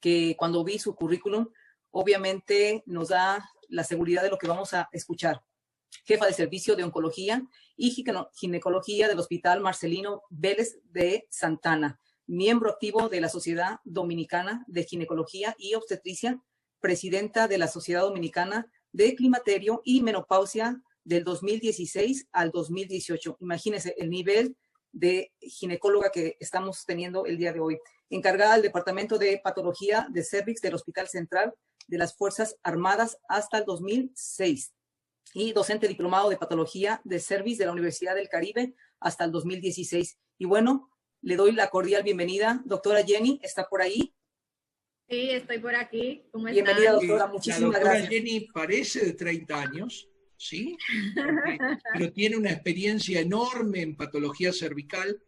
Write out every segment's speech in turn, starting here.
que cuando vi su currículum, obviamente nos da la seguridad de lo que vamos a escuchar. Jefa de Servicio de Oncología y Ginecología del Hospital Marcelino Vélez de Santana, miembro activo de la Sociedad Dominicana de Ginecología y Obstetricia, presidenta de la Sociedad Dominicana de Climaterio y Menopausia del 2016 al 2018. Imagínense el nivel de ginecóloga que estamos teniendo el día de hoy. Encargada del Departamento de Patología de Cervix del Hospital Central de las Fuerzas Armadas hasta el 2006. Y docente diplomado de Patología de Cervix de la Universidad del Caribe hasta el 2016. Y bueno, le doy la cordial bienvenida. Doctora Jenny, ¿está por ahí? Sí, estoy por aquí. ¿Cómo están? Bienvenida, doctora. Muchísimas gracias. La doctora Jenny parece de 30 años, ¿sí? Pero tiene una experiencia enorme en patología cervical.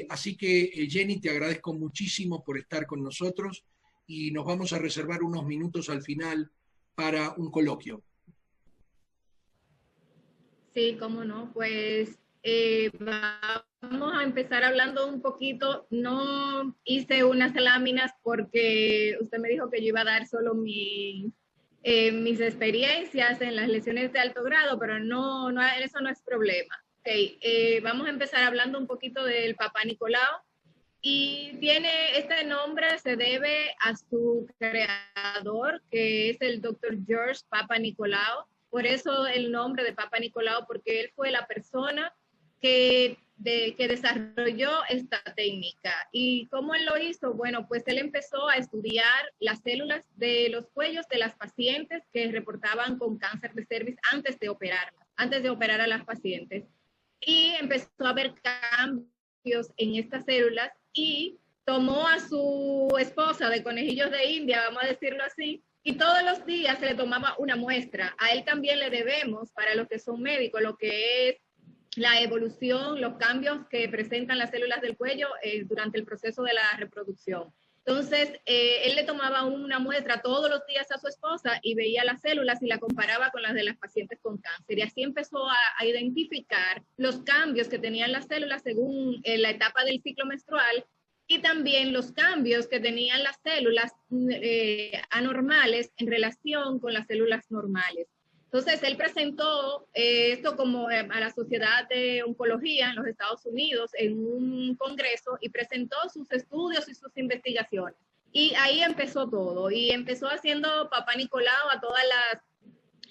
Así que, Jenny, te agradezco muchísimo por estar con nosotros y nos vamos a reservar unos minutos al final para un coloquio. Sí, cómo no. Pues vamos a empezar hablando un poquito. No hice unas láminas porque usted me dijo que yo iba a dar solo mis experiencias en las lesiones de alto grado, pero no, eso no es problema. Okay. Vamos a empezar hablando un poquito del Papa Nicolau. Y tiene este nombre, se debe a su creador, que es el Dr. George Papa Nicolau. Por eso el nombre de Papa Nicolau, porque él fue la persona que desarrolló esta técnica. ¿Y cómo él lo hizo? Bueno, pues él empezó a estudiar las células de los cuellos de las pacientes que reportaban con cáncer de cervix antes de operar a las pacientes. Y empezó a ver cambios en estas células y tomó a su esposa de conejillos de India, vamos a decirlo así, y todos los días se le tomaba una muestra. A él también le debemos, para los que son médicos, lo que es la evolución, los cambios que presentan las células del cuello durante el proceso de la reproducción. Entonces, él le tomaba una muestra todos los días a su esposa y veía las células y la comparaba con las de las pacientes con cáncer. Y así empezó a identificar los cambios que tenían las células según la etapa del ciclo menstrual y también los cambios que tenían las células anormales en relación con las células normales. Entonces, él presentó esto como a la Sociedad de Oncología en los Estados Unidos en un congreso y presentó sus estudios y sus investigaciones. Y ahí empezó todo. Y empezó haciendo Papa Nicolau a todas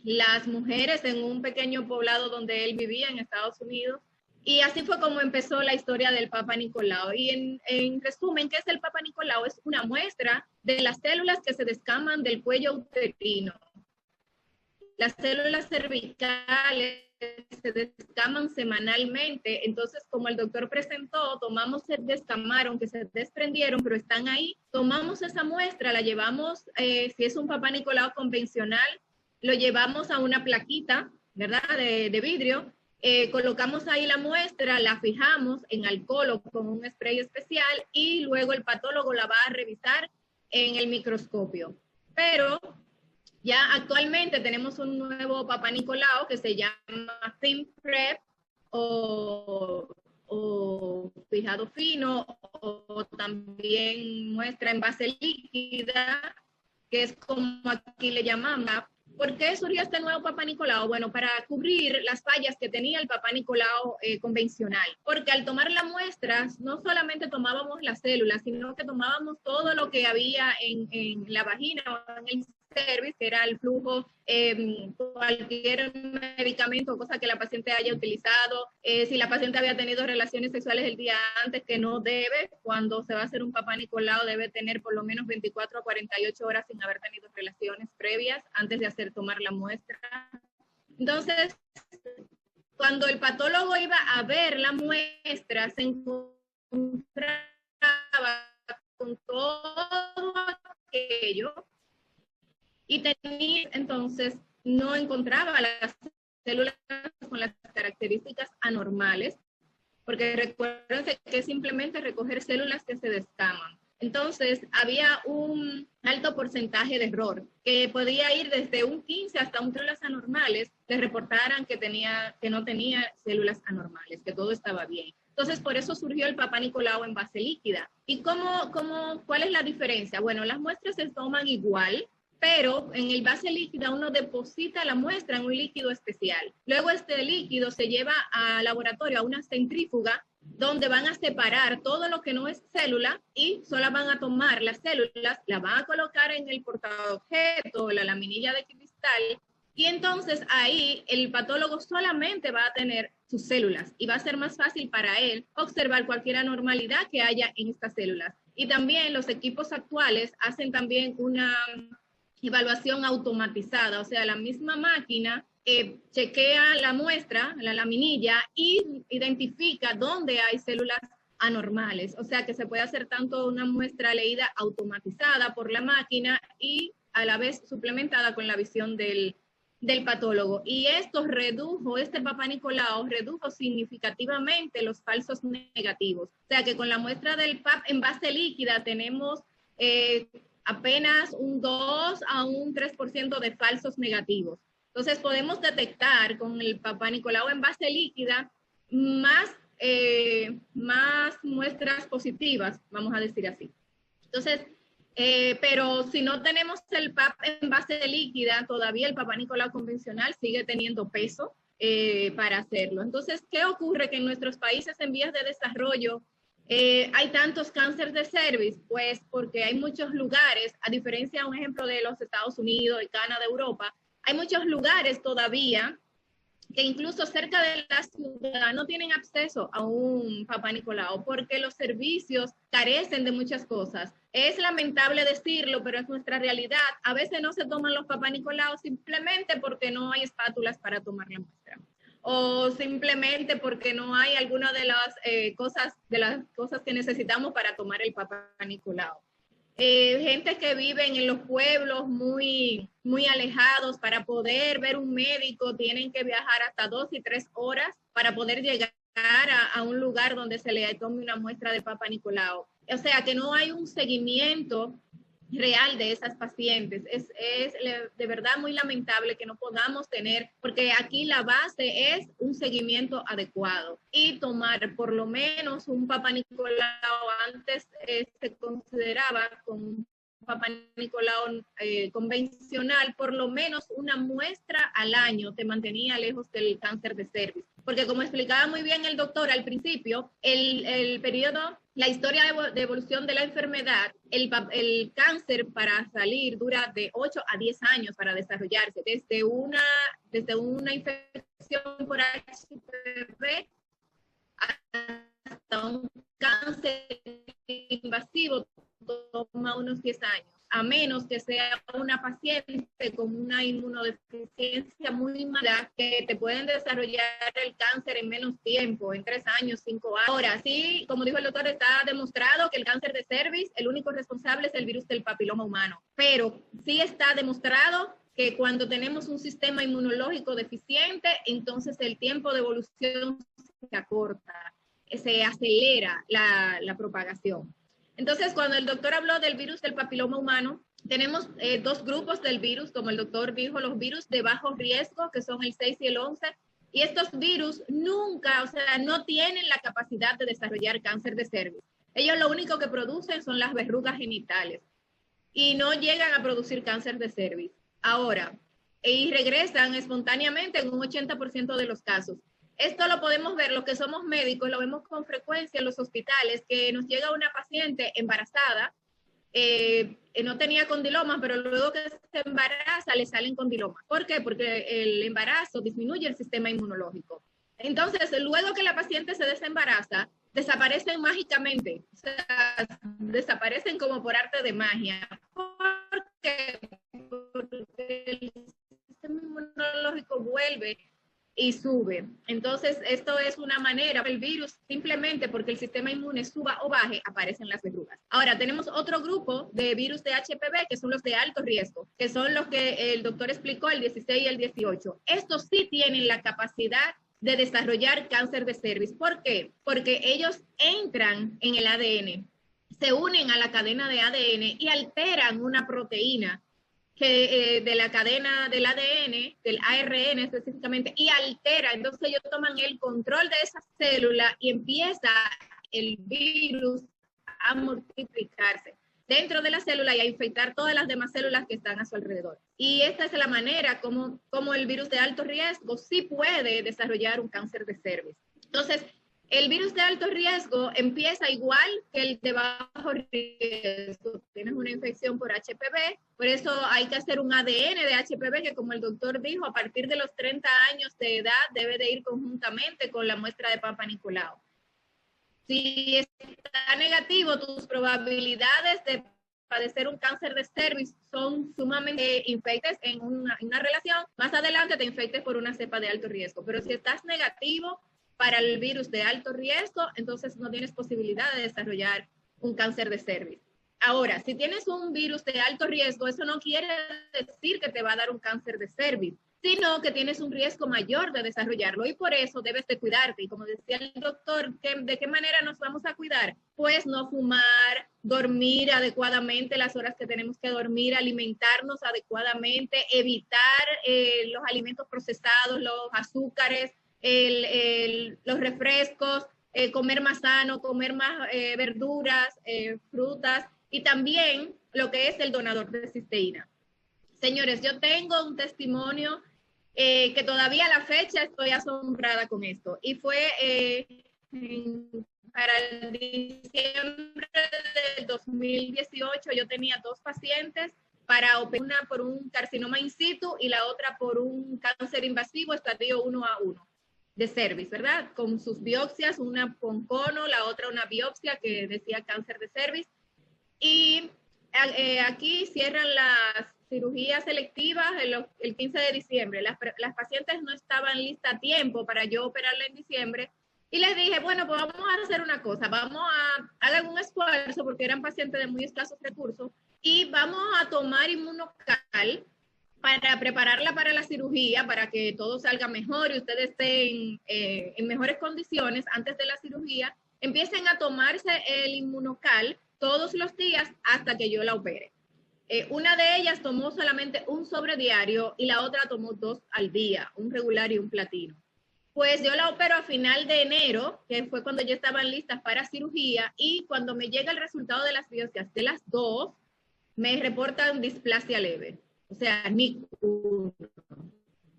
las mujeres en un pequeño poblado donde él vivía en Estados Unidos. Y así fue como empezó la historia del Papa Nicolau. Y en resumen, ¿qué es el Papa Nicolau? Es una muestra de las células que se descaman del cuello uterino. Las células cervicales se descaman semanalmente, entonces como el doctor presentó, tomamos el descamaron que se desprendieron, pero están ahí, tomamos esa muestra, la llevamos, si es un Papa Nicolau convencional, lo llevamos a una plaquita, ¿verdad?, de vidrio, colocamos ahí la muestra, la fijamos en alcohol o con un spray especial y luego el patólogo la va a revisar en el microscopio. Pero ya actualmente tenemos un nuevo Papa Nicolau que se llama Thin Prep o fijado fino o también muestra en base líquida, que es como aquí le llamamos. ¿Por qué surgió este nuevo Papa Nicolau? Bueno, para cubrir las fallas que tenía el Papa Nicolau convencional. Porque al tomar las muestras, no solamente tomábamos las células, sino que tomábamos todo lo que había en la vagina o en el cervix, que era el flujo, cualquier medicamento o cosa que la paciente haya utilizado, si la paciente había tenido relaciones sexuales el día antes, que no debe, cuando se va a hacer un Papa Nicolau debe tener por lo menos 24 a 48 horas sin haber tenido relaciones previas antes de tomar la muestra. Entonces, cuando el patólogo iba a ver la muestra, se encontraba con todo aquello y tenía, entonces, no encontraba las células con las características anormales, porque recuerden que es simplemente recoger células que se descaman. Entonces, había un alto porcentaje de error, que podía ir desde un 15 hasta un células anormales, que reportaran que no tenía células anormales, que todo estaba bien. Entonces, por eso surgió el Papá Nicolau en base líquida. ¿Y cuál es la diferencia? Bueno, las muestras se toman igual, pero en el base líquida uno deposita la muestra en un líquido especial. Luego este líquido se lleva al laboratorio, a una centrífuga, donde van a separar todo lo que no es célula y solo van a tomar las células, las van a colocar en el portaobjeto, la laminilla de cristal, y entonces ahí el patólogo solamente va a tener sus células y va a ser más fácil para él observar cualquier anormalidad que haya en estas células. Y también los equipos actuales hacen también una evaluación automatizada, o sea, la misma máquina chequea la muestra, la laminilla, y identifica dónde hay células anormales. O sea, que se puede hacer tanto una muestra leída automatizada por la máquina y a la vez suplementada con la visión del patólogo. Y esto este Papá Nicolau redujo significativamente los falsos negativos. O sea, que con la muestra del PAP en base líquida tenemos apenas un 2 a un 3% de falsos negativos. Entonces podemos detectar con el Papá Nicolau en base líquida más muestras positivas, vamos a decir así. Entonces, pero si no tenemos el PAP en base líquida, todavía el Papá Nicolau convencional sigue teniendo peso para hacerlo. Entonces, ¿qué ocurre? Que en nuestros países en vías de desarrollo hay tantos cánceres de cervix, pues porque hay muchos lugares, a diferencia, un ejemplo, de los Estados Unidos, de Canadá, Europa, hay muchos lugares todavía que incluso cerca de la ciudad no tienen acceso a un Papá Nicolau porque los servicios carecen de muchas cosas. Es lamentable decirlo, pero es nuestra realidad. A veces no se toman los Papá Nicolau simplemente porque no hay espátulas para tomar la muestra, o simplemente porque no hay alguna de las cosas que necesitamos para tomar el Papá Nicolau. Gente que vive en los pueblos muy alejados, para poder ver un médico tienen que viajar hasta 2 y 3 horas para poder llegar a un lugar donde se le tome una muestra de Papá Nicolau. O sea que no hay un seguimiento real de esas pacientes. Es de verdad muy lamentable que no podamos tener, porque aquí la base es un seguimiento adecuado y tomar por lo menos un Papá Nicolau. Antes se consideraba con un Papá Nicolau convencional, por lo menos una muestra al año te mantenía lejos del cáncer de cervix. Porque como explicaba muy bien el doctor al principio, el periodo, la historia de evolución de la enfermedad, el cáncer para salir dura de 8 a 10 años para desarrollarse, desde una infección por HPV hasta un cáncer invasivo toma unos 10 años, a menos que sea una paciente con una inmunodeficiencia muy mala, que te pueden desarrollar el cáncer en menos tiempo, en 3 años, 5 años. Ahora, sí, como dijo el doctor, está demostrado que el cáncer de cervix, el único responsable es el virus del papiloma humano, pero sí está demostrado que cuando tenemos un sistema inmunológico deficiente, entonces el tiempo de evolución se acorta, se acelera la propagación. Entonces, cuando el doctor habló del virus del papiloma humano, tenemos 2 grupos del virus, como el doctor dijo, los virus de bajo riesgo, que son el 6 y el 11, y estos virus nunca, o sea, no tienen la capacidad de desarrollar cáncer de cervix. Ellos lo único que producen son las verrugas genitales y no llegan a producir cáncer de cervix. Ahora, y regresan espontáneamente en un 80% de los casos. Esto lo podemos ver, los que somos médicos, lo vemos con frecuencia en los hospitales, que nos llega una paciente embarazada, no tenía condilomas, pero luego que se embaraza le salen condilomas. ¿Por qué? Porque el embarazo disminuye el sistema inmunológico. Entonces, luego que la paciente se desembaraza, desaparecen mágicamente, o sea, desaparecen como por arte de magia. ¿Por qué? Porque el sistema inmunológico vuelve y sube. Entonces, esto es una manera, el virus, simplemente porque el sistema inmune suba o baje, aparecen las verrugas. Ahora, tenemos otro grupo de virus de HPV, que son los de alto riesgo, que son los que el doctor explicó, el 16 y el 18. Estos sí tienen la capacidad de desarrollar cáncer de cervix. ¿Por qué? Porque ellos entran en el ADN, se unen a la cadena de ADN y alteran una proteína de la cadena del ADN, del ARN específicamente, y altera. Entonces ellos toman el control de esa célula y empieza el virus a multiplicarse dentro de la célula y a infectar todas las demás células que están a su alrededor. Y esta es la manera como el virus de alto riesgo sí puede desarrollar un cáncer de cervix. Entonces, el virus de alto riesgo empieza igual que el de bajo riesgo. Tienes una infección por HPV, por eso hay que hacer un ADN de HPV que, como el doctor dijo, a partir de los 30 años de edad debe de ir conjuntamente con la muestra de Papa Nicolau. Si está negativo, tus probabilidades de padecer un cáncer de cervix son sumamente infectes en una relación. Más adelante te infectes por una cepa de alto riesgo. Pero si estás negativo para el virus de alto riesgo, entonces no tienes posibilidad de desarrollar un cáncer de cervix. Ahora, si tienes un virus de alto riesgo, eso no quiere decir que te va a dar un cáncer de cervix, sino que tienes un riesgo mayor de desarrollarlo y por eso debes de cuidarte. Y como decía el doctor, ¿de qué manera nos vamos a cuidar? Pues no fumar, dormir adecuadamente las horas que tenemos que dormir, alimentarnos adecuadamente, evitar los alimentos procesados, los azúcares, los refrescos, comer más sano, comer más verduras, frutas y también lo que es el donador de cisteína. Señores, yo tengo un testimonio que todavía a la fecha estoy asombrada con esto. Y fue para el diciembre del 2018, yo tenía 2 pacientes para operar, una por un carcinoma in situ y la otra por un cáncer invasivo estadio 1A1 de cervix, ¿verdad? Con sus biopsias, una con cono, la otra una biopsia que decía cáncer de cervix. Y aquí cierran las cirugías selectivas el 15 de diciembre. Las pacientes no estaban listas a tiempo para yo operarla en diciembre. Y les dije, bueno, pues vamos a hacer una cosa. Vamos a hacer un esfuerzo porque eran pacientes de muy escasos recursos y vamos a tomar inmunocal para prepararla para la cirugía, para que todo salga mejor y ustedes estén en mejores condiciones antes de la cirugía. Empiecen a tomarse el inmunocal todos los días hasta que yo la opere. Una de ellas tomó solamente un sobre diario y la otra tomó 2 al día, un regular y un platino. Pues yo la opero a final de enero, que fue cuando ya estaban listas para cirugía, y cuando me llega el resultado de las biopsias de las 2, me reportan displasia leve, o sea, ni uno.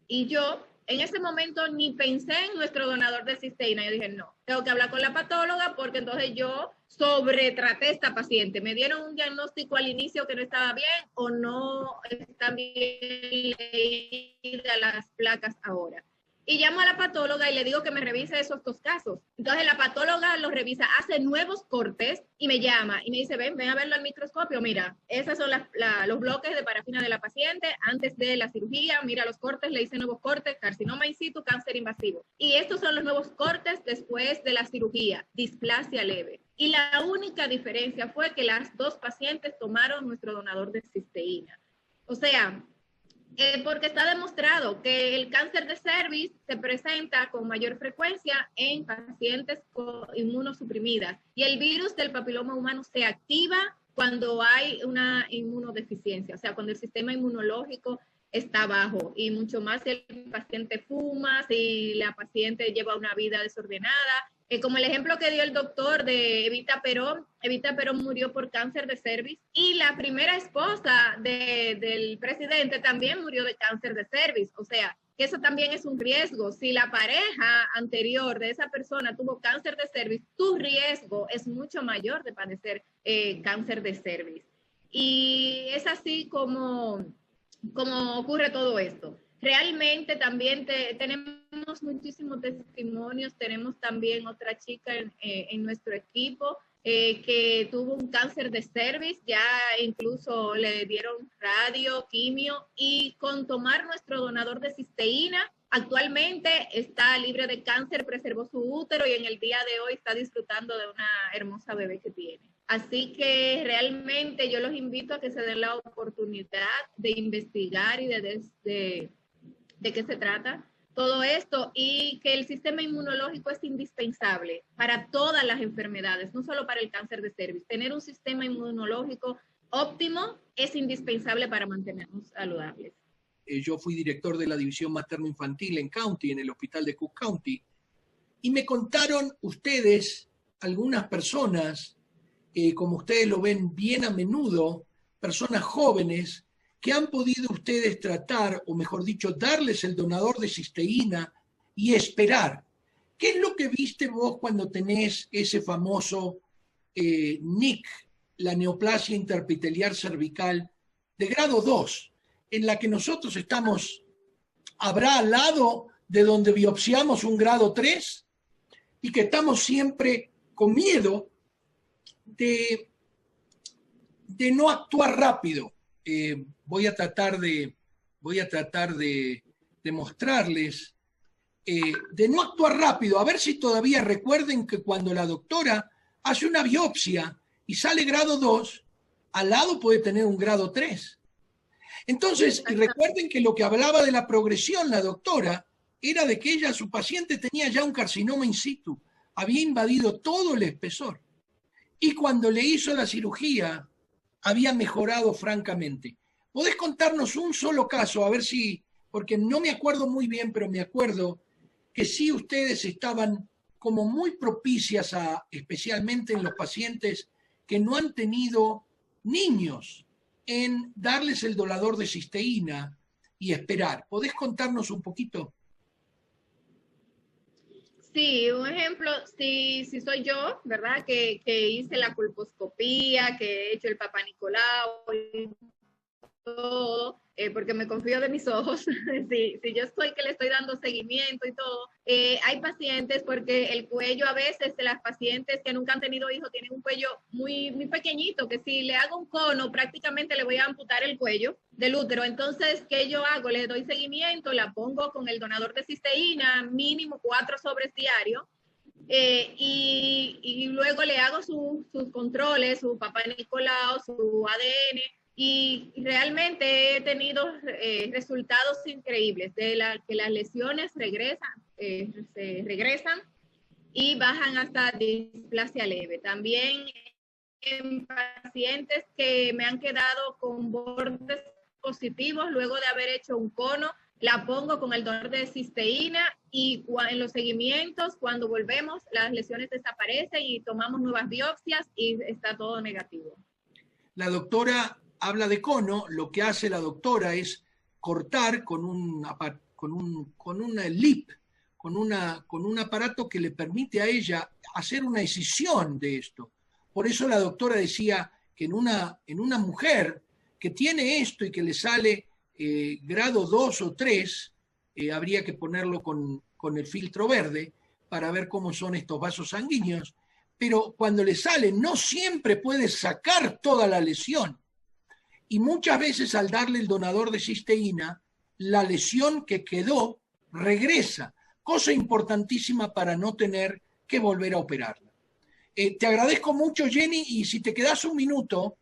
Y yo en ese momento ni pensé en nuestro donador de cisteína. Yo dije, no, tengo que hablar con la patóloga porque entonces yo sobretraté a esta paciente. Me dieron un diagnóstico al inicio que no estaba bien o no están bien leídas las placas ahora. Y llamo a la patóloga y le digo que me revise esos 2 casos. Entonces la patóloga los revisa, hace nuevos cortes y me llama y me dice, ven a verlo al microscopio. Mira, esos son los bloques de parafina de la paciente antes de la cirugía. Mira los cortes, le hice nuevos cortes, carcinoma in situ, cáncer invasivo. Y estos son los nuevos cortes después de la cirugía, displasia leve. Y la única diferencia fue que las 2 pacientes tomaron nuestro donador de cisteína. O sea, porque está demostrado que el cáncer de cervix se presenta con mayor frecuencia en pacientes inmunosuprimidas y el virus del papiloma humano se activa cuando hay una inmunodeficiencia, o sea, cuando el sistema inmunológico está bajo y mucho más si el paciente fuma, si la paciente lleva una vida desordenada. Como el ejemplo que dio el doctor de Evita Perón murió por cáncer de cervix y la primera esposa del presidente también murió de cáncer de cervix, o sea, que eso también es un riesgo. Si la pareja anterior de esa persona tuvo cáncer de cervix, tu riesgo es mucho mayor de padecer cáncer de cervix. Y es así como ocurre todo esto. Realmente también tenemos muchísimos testimonios, tenemos también otra chica en nuestro equipo que tuvo un cáncer de cervix, ya incluso le dieron radio, quimio, y con tomar nuestro donador de cisteína, actualmente está libre de cáncer, preservó su útero y en el día de hoy está disfrutando de una hermosa bebé que tiene. Así que realmente yo los invito a que se den la oportunidad de investigar y de qué se trata todo esto y que el sistema inmunológico es indispensable para todas las enfermedades, no solo para el cáncer de cervix. Tener un sistema inmunológico óptimo es indispensable para mantenernos saludables. Yo fui director de la división materno-infantil en County, en el hospital de Cook County, y me contaron ustedes, algunas personas, como ustedes lo ven bien a menudo, personas jóvenes, que han podido ustedes tratar, o mejor dicho, darles el donador de cisteína y esperar. ¿Qué es lo que viste vos cuando tenés ese famoso NIC, la neoplasia interepitelial cervical de grado 2, en la que nosotros estamos, habrá al lado de donde biopsiamos un grado 3 y que estamos siempre con miedo de no actuar rápido? Voy a tratar de mostrarles, de no actuar rápido, a ver si todavía recuerden que cuando la doctora hace una biopsia y sale grado 2, al lado puede tener un grado 3. Entonces, y recuerden que lo que hablaba de la progresión la doctora era de que ella, su paciente, tenía ya un carcinoma in situ, había invadido todo el espesor. Y cuando le hizo la cirugía, había mejorado francamente. ¿Podés contarnos un solo caso? A ver si, porque no me acuerdo muy bien, pero me acuerdo que sí ustedes estaban como muy propicias a, especialmente en los pacientes que no han tenido niños, en darles el donador de cisteína y esperar. ¿Podés contarnos un poquito? Sí, un ejemplo, si soy yo, ¿verdad? Que hice la colposcopía, que he hecho el Papá Nicolau y todo, porque me confío de mis ojos, si yo estoy que le estoy dando seguimiento y todo, hay pacientes, porque el cuello a veces de las pacientes que nunca han tenido hijos tienen un cuello muy, muy pequeñito, que si le hago un cono prácticamente le voy a amputar el cuello del útero. Entonces, ¿qué yo hago? Le doy seguimiento, la pongo con el donador de cisteína, mínimo 4 sobres diarios, y luego le hago sus controles, su Papá Nicolau, su ADN, y realmente he tenido resultados increíbles de que las lesiones se regresan y bajan hasta displasia leve. También en pacientes que me han quedado con bordes positivos luego de haber hecho un cono, la pongo con el donador de cisteína y en los seguimientos, cuando volvemos, las lesiones desaparecen y tomamos nuevas biopsias y está todo negativo. La doctora habla de cono. Lo que hace la doctora es cortar con un LIP, con un aparato que le permite a ella hacer una escisión de esto. Por eso la doctora decía que en una mujer que tiene esto y que le sale grado 2 o 3, habría que ponerlo con el filtro verde para ver cómo son estos vasos sanguíneos, pero cuando le sale no siempre puede sacar toda la lesión. Y muchas veces al darle el donador de cisteína, la lesión que quedó regresa, cosa importantísima para no tener que volver a operarla. Te agradezco mucho, Jenny, y si te quedas un minuto.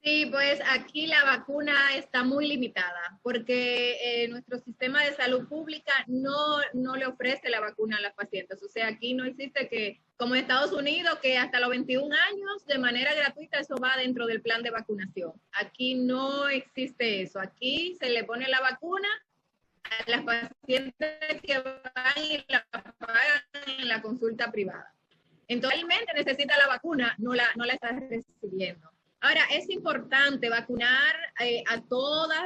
Sí, pues aquí la vacuna está muy limitada porque nuestro sistema de salud pública no le ofrece la vacuna a las pacientes. O sea, aquí no existe que, como en Estados Unidos, que hasta los 21 años de manera gratuita eso va dentro del plan de vacunación. Aquí no existe eso. Aquí se le pone la vacuna a las pacientes que van y la pagan en la consulta privada. Entonces, realmente necesita la vacuna, no la está recibiendo. Ahora, es importante vacunar a todas,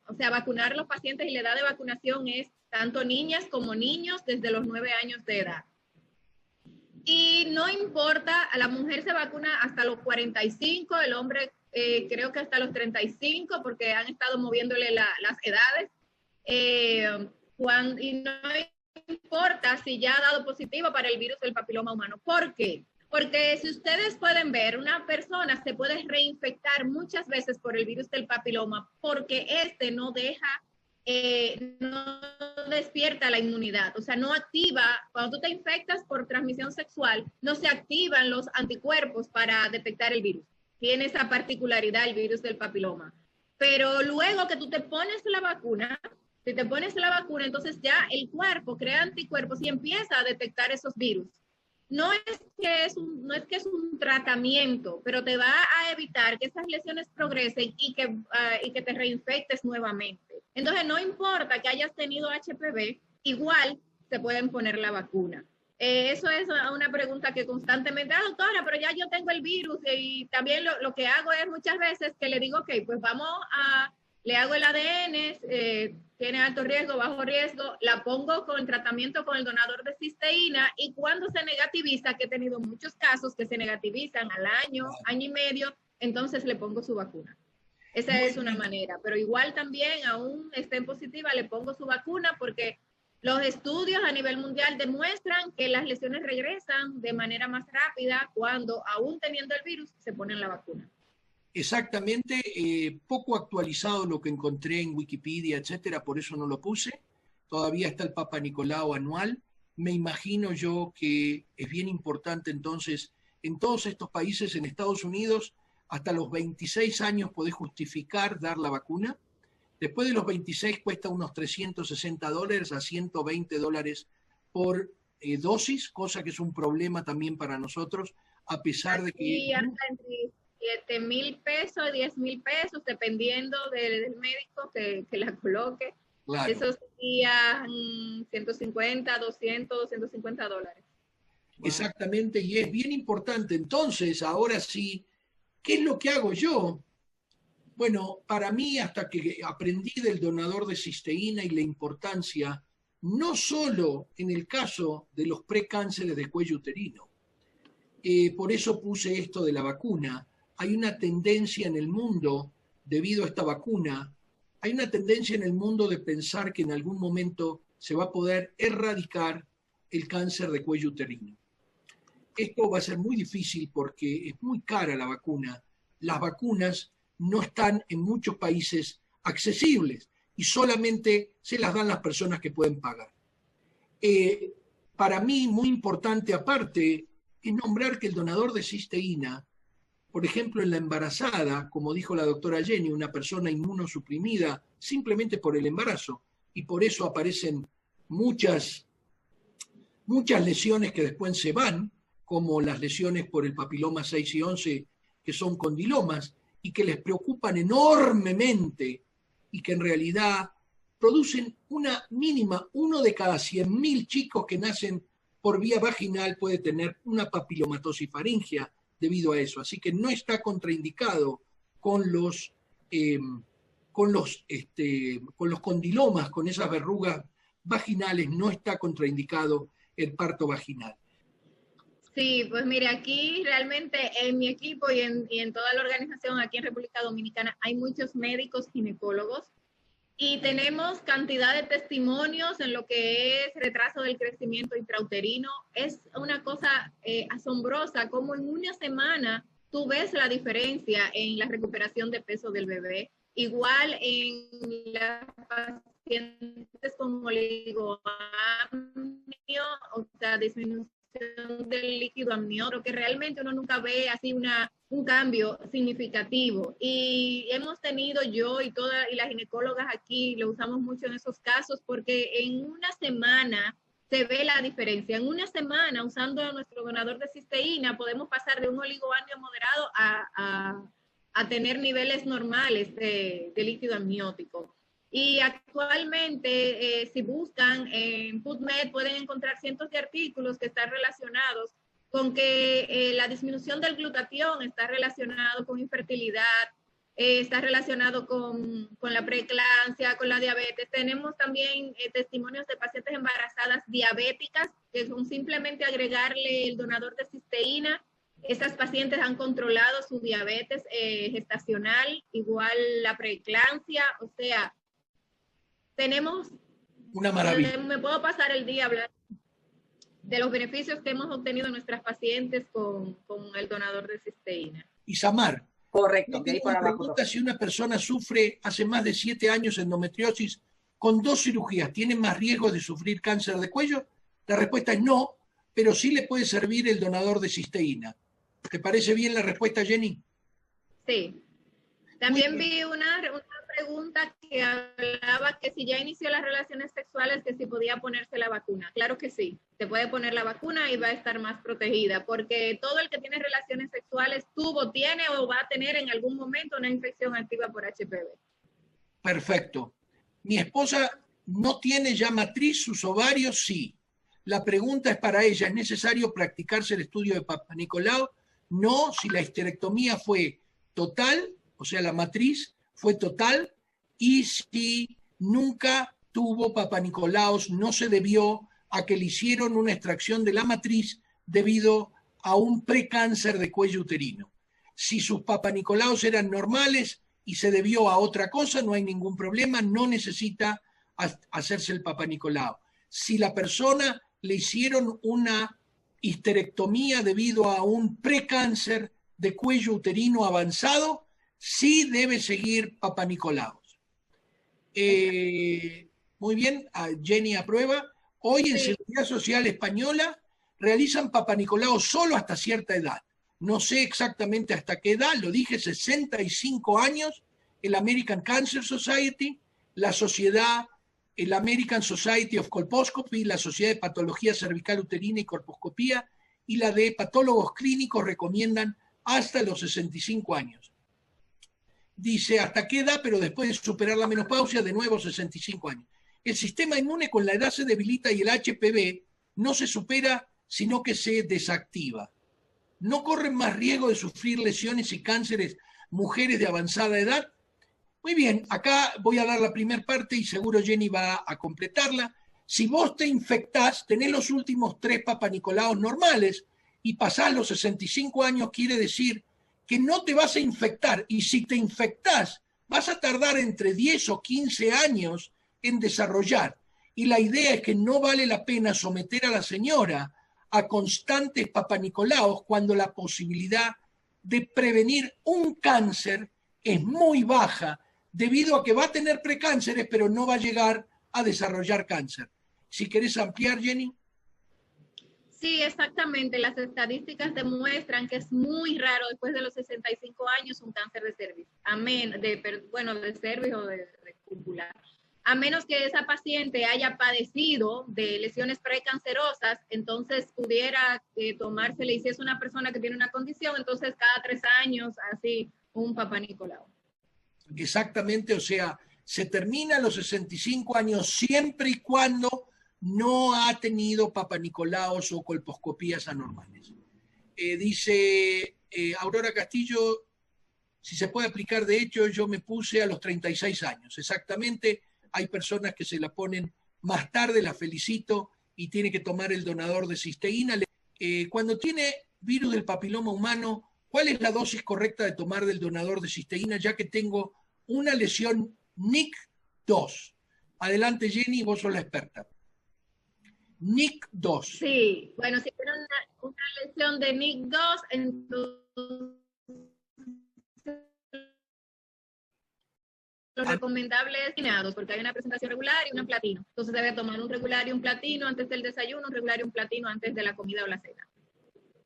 o sea, vacunar a los pacientes, y la edad de vacunación es tanto niñas como niños desde los 9 años de edad. Y no importa, a la mujer se vacuna hasta los 45, el hombre creo que hasta los 35, porque han estado moviéndole las edades. Y no importa si ya ha dado positivo para el virus del papiloma humano. ¿Por qué? Porque si ustedes pueden ver, una persona se puede reinfectar muchas veces por el virus del papiloma porque no despierta la inmunidad, o sea, no activa, cuando tú te infectas por transmisión sexual, no se activan los anticuerpos para detectar el virus. Tiene esa particularidad el virus del papiloma. Pero luego que tú te pones la vacuna, si te pones la vacuna, entonces ya el cuerpo crea anticuerpos y empieza a detectar esos virus. no es que es un tratamiento, pero te va a evitar que esas lesiones progresen y que te reinfectes nuevamente. Entonces, no importa que hayas tenido HPV, igual se pueden poner la vacuna. Eso es una pregunta que constantemente, doctora, pero ya yo tengo el virus, y también lo que hago es muchas veces que le digo, ok, pues le hago el ADN, tiene alto riesgo, bajo riesgo, la pongo con el tratamiento con el donador de cisteína, y cuando se negativiza, que he tenido muchos casos que se negativizan al año, año y medio, entonces le pongo su vacuna. Esa es una manera, pero igual también, aún estén positiva, le pongo su vacuna, porque los estudios a nivel mundial demuestran que las lesiones regresan de manera más rápida cuando, aún teniendo el virus, se ponen la vacuna. Exactamente, poco actualizado lo que encontré en Wikipedia, etcétera, por eso no lo puse. Todavía está el Papa Nicolau anual. Me imagino yo que es bien importante entonces, en todos estos países, en Estados Unidos, hasta los 26 años podés justificar dar la vacuna. Después de los 26 cuesta unos $360 a $120 por dosis, cosa que es un problema también para nosotros, a pesar de que... Sí, hasta entre 7,000 pesos, 10,000 pesos, dependiendo del médico que la coloque. Claro. Eso sería 150, 200, $250. Wow. Exactamente, y es bien importante. Entonces, ahora sí, ¿qué es lo que hago yo? Bueno, para mí, hasta que aprendí del donador de cisteína y la importancia, no solo en el caso de los precánceres de cuello uterino, por eso puse esto de la vacuna. Hay una tendencia en el mundo, debido a esta vacuna, hay una tendencia en el mundo de pensar que en algún momento se va a poder erradicar el cáncer de cuello uterino. Esto va a ser muy difícil porque es muy cara la vacuna. Las vacunas no están en muchos países accesibles y solamente se las dan las personas que pueden pagar. Para mí, muy importante aparte, es nombrar que el donador de cisteína, por ejemplo, en la embarazada, como dijo la doctora Jenny, una persona inmunosuprimida simplemente por el embarazo, y por eso aparecen muchas lesiones que después se van, como las lesiones por el papiloma 6 y 11, que son condilomas, y que les preocupan enormemente, y que en realidad producen una mínima, 1 de cada 100.000 chicos que nacen por vía vaginal puede tener una papilomatosis faríngea debido a eso. Así que no está contraindicado con los condilomas, con esas verrugas vaginales, no está contraindicado el parto vaginal. Sí, pues mire, aquí realmente en mi equipo y en toda la organización aquí en República Dominicana hay muchos médicos ginecólogos y tenemos cantidad de testimonios en lo que es retraso del crecimiento intrauterino. Es una cosa asombrosa cómo en una semana tú ves la diferencia en la recuperación de peso del bebé. Igual en las pacientes con oligoamnio, o sea, disminución del líquido amniótico, que realmente uno nunca ve así un cambio significativo. Y hemos tenido yo y las ginecólogas aquí, lo usamos mucho en esos casos, porque en una semana se ve la diferencia. En una semana, usando nuestro donador de cisteína, podemos pasar de un oligoamnio moderado a tener niveles normales de líquido amniótico. Y actualmente, si buscan en PubMed, pueden encontrar cientos de artículos que están relacionados con que la disminución del glutatión está relacionado con infertilidad, está relacionado con la preeclampsia, con la diabetes. Tenemos también testimonios de pacientes embarazadas diabéticas, que son simplemente agregarle el donador de cisteína. Estas pacientes han controlado su diabetes gestacional, igual la preeclampsia, o sea, tenemos una maravilla. Me puedo pasar el día hablando de los beneficios que hemos obtenido en nuestras pacientes con el donador de cisteína. Isamar, correcto. Me pregunta si una persona sufre hace más de 7 años endometriosis con 2 cirugías, ¿tiene más riesgo de sufrir cáncer de cuello? La respuesta es no, pero sí le puede servir el donador de cisteína. ¿Te parece bien la respuesta, Jenny? Sí. También vi una pregunta que hablaba que si ya inició las relaciones sexuales, que si podía ponerse la vacuna. Claro que sí, se puede poner la vacuna y va a estar más protegida, porque todo el que tiene relaciones sexuales tuvo, tiene o va a tener en algún momento una infección activa por HPV. Perfecto. Mi esposa no tiene ya matriz, sus ovarios sí. La pregunta es para ella, ¿es necesario practicarse el estudio de Papa Nicolau? No, si la histerectomía fue total, o sea, la matriz fue total, y si nunca tuvo Papa Nicolau, no se debió a que le hicieron una extracción de la matriz debido a un precáncer de cuello uterino. Si sus Papa Nicolau eran normales y se debió a otra cosa, no hay ningún problema, no necesita hacerse el Papa Nicolau. Si la persona le hicieron una histerectomía debido a un precáncer de cuello uterino avanzado, sí debe seguir Papa Nicolau. Muy bien, Jenny aprueba. Hoy en Seguridad Social Española realizan Papa Nicolau solo hasta cierta edad. No sé exactamente hasta qué edad, lo dije, 65 años, el American Cancer Society, la sociedad, el American Society of Colposcopy, la Sociedad de Patología Cervical Uterina y Colposcopía, y la de Patólogos Clínicos recomiendan hasta los 65 años. Dice, ¿hasta qué edad? Pero después de superar la menopausia, de nuevo 65 años. El sistema inmune con la edad se debilita y el HPV no se supera, sino que se desactiva. ¿No corren más riesgo de sufrir lesiones y cánceres mujeres de avanzada edad? Muy bien, acá voy a dar la primera parte y seguro Jenny va a completarla. Si vos te infectás, tenés los últimos 3 Papa Nicolaos normales y pasás los 65 años, quiere decir que no te vas a infectar. Y si te infectás, vas a tardar entre 10 o 15 años en desarrollar. Y la idea es que no vale la pena someter a la señora a constantes Papa Nicolaos cuando la posibilidad de prevenir un cáncer es muy baja, debido a que va a tener precánceres, pero no va a llegar a desarrollar cáncer. Si querés ampliar, Jenny. Sí, exactamente. Las estadísticas demuestran que es muy raro después de los 65 años un cáncer de cervix, de cervix o de cupular. A menos que esa paciente haya padecido de lesiones precancerosas, entonces pudiera tomársele, y si es una persona que tiene una condición, entonces cada 3 años, así, un Papa Nicolau. Exactamente, o sea, se termina a los 65 años siempre y cuando no ha tenido Papa Nicolaos o colposcopías anormales. Dice Aurora Castillo, si se puede aplicar, de hecho, yo me puse a los 36 años, exactamente. Hay personas que se la ponen más tarde, la felicito, y tiene que tomar el donador de cisteína. Cuando tiene virus del papiloma humano, ¿cuál es la dosis correcta de tomar del donador de cisteína, ya que tengo una lesión NIC2? Adelante, Jenny, vos sos la experta. NIC2. Sí, bueno, si tiene una lesión de NIC2, entonces lo recomendable es finados, porque hay una presentación regular y una en platino. Entonces debe tomar un regular y un platino antes del desayuno, un regular y un platino antes de la comida o la cena.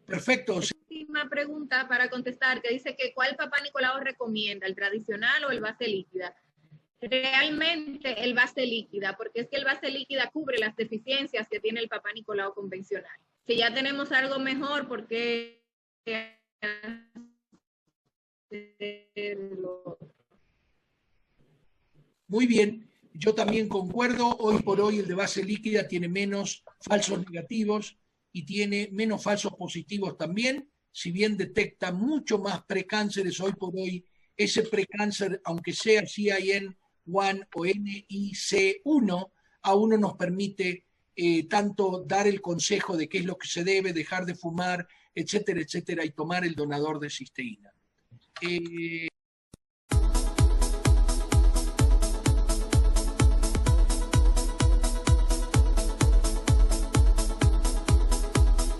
Perfecto. Última pregunta para contestar, que dice que ¿cuál Papa Nicolau recomienda, el tradicional o el base líquida? Realmente el base líquida, porque es que el base líquida cubre las deficiencias que tiene el Papa Nicolau convencional. Si ya tenemos algo mejor, ¿por qué? Muy bien, yo también concuerdo. Hoy por hoy el de base líquida tiene menos falsos negativos y tiene menos falsos positivos también, si bien detecta mucho más precánceres hoy por hoy. Ese precáncer, aunque sea CIN1 o NIC1, a uno nos permite tanto dar el consejo de qué es lo que se debe, dejar de fumar, etcétera, etcétera, y tomar el donador de cisteína.